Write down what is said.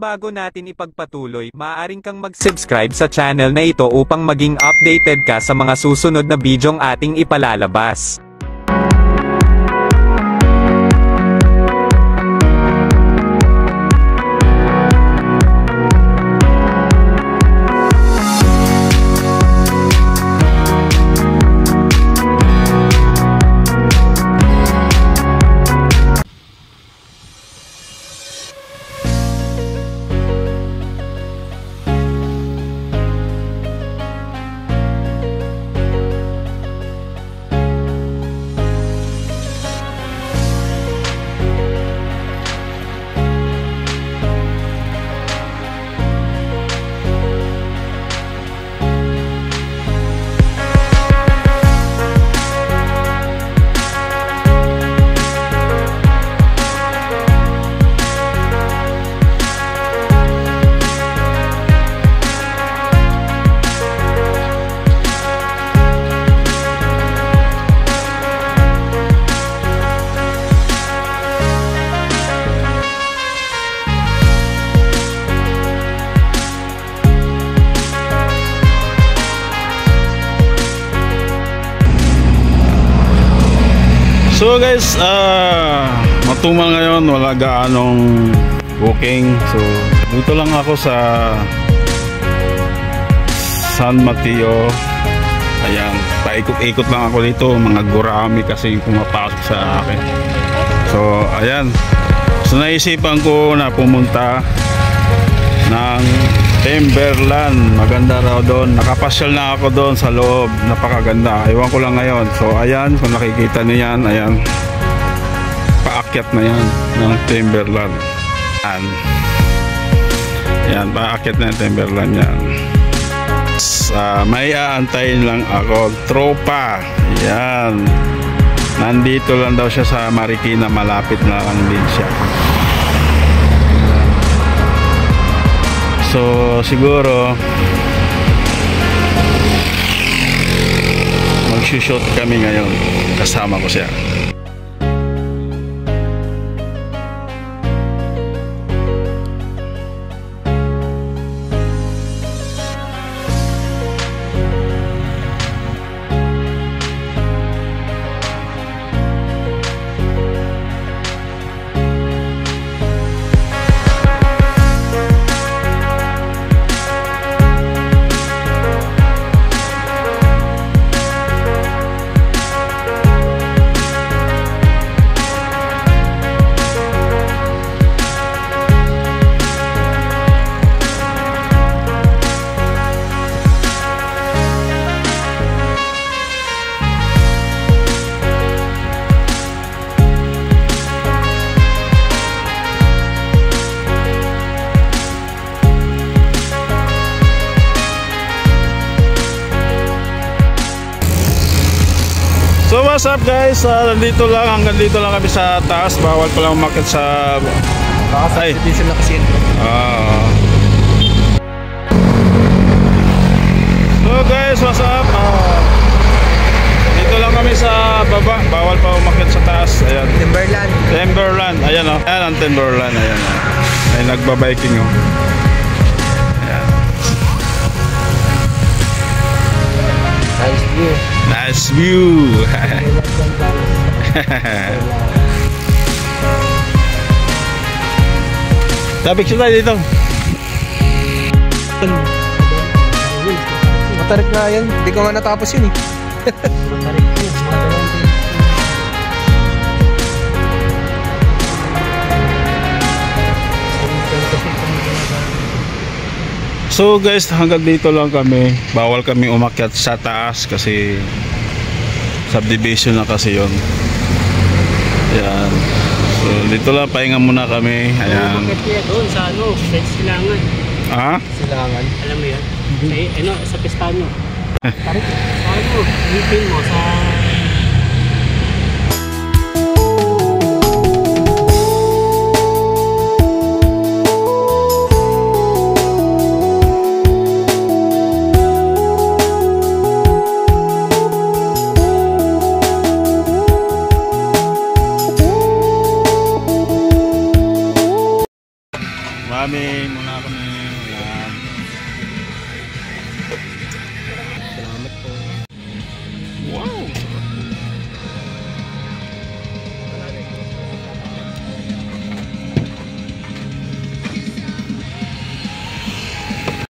bago natin ipagpatuloy, maaaring kang mag-subscribe sa channel na ito upang maging updated ka sa mga susunod na bidyong ating ipalalabas. So guys, matumal ngayon, wala gaanong booking. So dito lang ako sa San Mateo. Ayan, paikot-ikot lang ako dito. Mga gurami kasi yung pumapasok sa akin. So ayan, so naisipan ko na pumunta ng Timberland. Maganda raw doon. Nakapasyal na ako doon sa loob. Napakaganda. Ewan ko lang ngayon. So ayan, kung nakikita niyo yan, ayan, paakyat na yan ng Timberland. Ayan, paakyat na yung Timberland yan. May aantayin lang ako, tropa. Ayan, nandito lang daw siya sa Marikina. Malapit na lang din siya. So siguro mag-shoot kami ngayon, kasama ko siya. So what's up guys, nandito lang, hanggang dito lang kami sa taas. Bawal pa lang umakyat sa ay diesel na kasi. So guys, what's up, dito lang kami sa baba. Bawal pa umakyat sa taas. Ayan, Timberland, ayan o, ayan ang Timberland. Ayan o, ay nagbabiking o. Ayan, nice view. Nice view. Tapik sila dito. Matarik na yan. Hindi ko nga natapos yun eh. Matarik po. So guys, hanggang dito lang kami. Bawal kami umakyat sa taas kasi subdivision na kasi yon. Ayan. So dito lang, pahinga muna kami. Ayan. Umakyat kaya doon sa ano, sa Silangan. Ha? Silangan. Alam mo yan? Sa Pistanyo. Tarik. Sa ano, meeting mo sa... Mami muna kami.